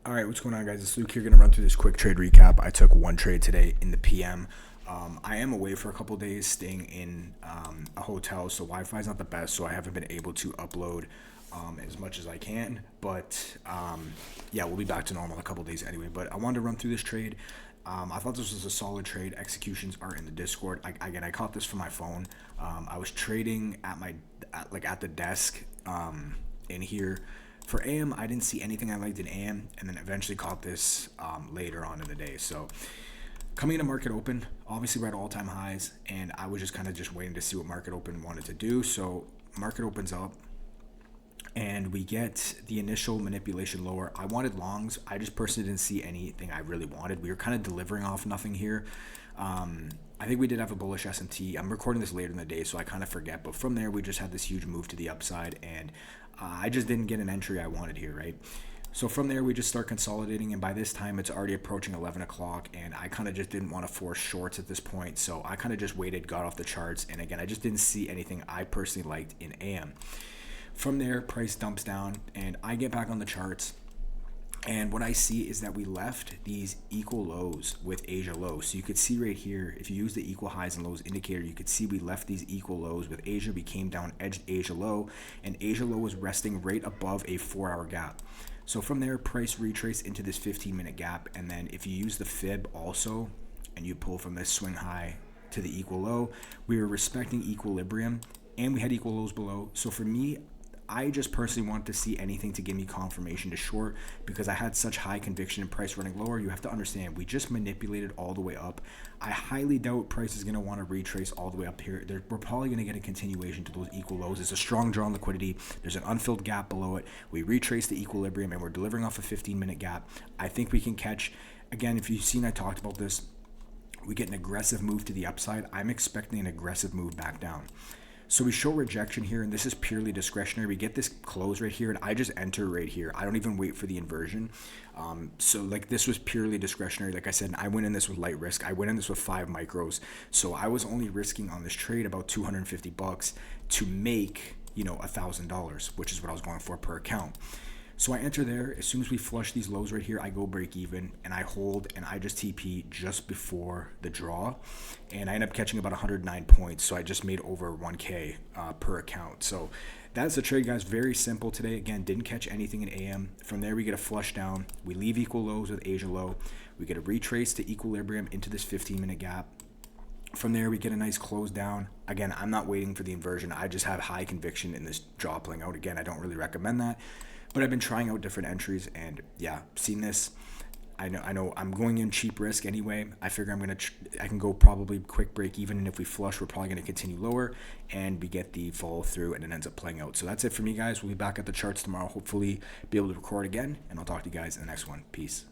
All right, what's going on, guys? It's Luke here. Gonna run through this quick trade recap. I took one trade today in the PM. I am away for a couple days, staying in a hotel, so Wi-Fi is not the best, so I haven't been able to upload as much as I can. But yeah, we'll be back to normal in a couple days anyway. But I wanted to run through this trade. I thought this was a solid trade. Executions are in the Discord. I caught this from my phone. I was trading at the desk in here. For AM, I didn't see anything I liked in AM, and then eventually caught this later on in the day. So coming into market open, obviously we're at all-time highs, and I was just kind of just waiting to see what market open wanted to do. So market opens up, and we get the initial manipulation lower. I wanted longs. I just personally didn't see anything I really wanted. We were kind of delivering off nothing here. I think we did have a bullish S&T. I'm recording this later in the day, so I kind of forget. But from there, we just had this huge move to the upside, and I just didn't get an entry I wanted here, right? So from there, we just start consolidating, and by this time, it's already approaching 11 o'clock, and I kind of just didn't want to force shorts at this point, so I kind of just waited, got off the charts, and again, I just didn't see anything I personally liked in AM. From there, price dumps down, and I get back on the charts, and what I see is that we left these equal lows with Asia lows. So you could see right here, if you use the equal highs and lows indicator, you could see we left these equal lows with Asia. We came down, edged Asia low, and Asia low was resting right above a 4-hour gap. So from there, price retraced into this 15-minute gap. And then if you use the fib also, and you pull from this swing high to the equal low, we were respecting equilibrium, and we had equal lows below. So for me, I just personally want to see anything to give me confirmation to short, because I had such high conviction in price running lower. You have to understand, we just manipulated all the way up. I highly doubt price is going to want to retrace all the way up here. We're probably going to get a continuation to those equal lows. It's a strong draw on liquidity. There's an unfilled gap below it. We retrace the equilibrium, and we're delivering off a 15-minute gap. I think we can catch, again, if you've seen, I talked about this, we get an aggressive move to the upside. I'm expecting an aggressive move back down. So we show rejection here, and this is purely discretionary. We get this close right here, and I just enter right here. I don't even wait for the inversion. So like this was purely discretionary. Like I said, I went in this with light risk. I went in this with 5 micros. So I was only risking on this trade about $250 to make, $1,000, which is what I was going for per account. So I enter there. As soon as we flush these lows right here, I go break even, and I hold, and I just TP just before the draw, and I end up catching about 109 points. So I just made over 1K per account. So that's the trade, guys. Very simple today. Again, didn't catch anything in AM. From there, we get a flush down. We leave equal lows with Asia low. We get a retrace to equilibrium into this 15-minute gap. From there, we get a nice close down. Again, I'm not waiting for the inversion. I just have high conviction in this draw playing out. Again, I don't really recommend that, but I've been trying out different entries, and yeah, seen this. I know I'm going in cheap risk anyway. I figure I can go probably quick break even, and if we flush, we're probably going to continue lower, and we get the follow through, and it ends up playing out. So that's it for me, guys. We'll be back at the charts tomorrow. Hopefully be able to record again, and I'll talk to you guys in the next one. Peace.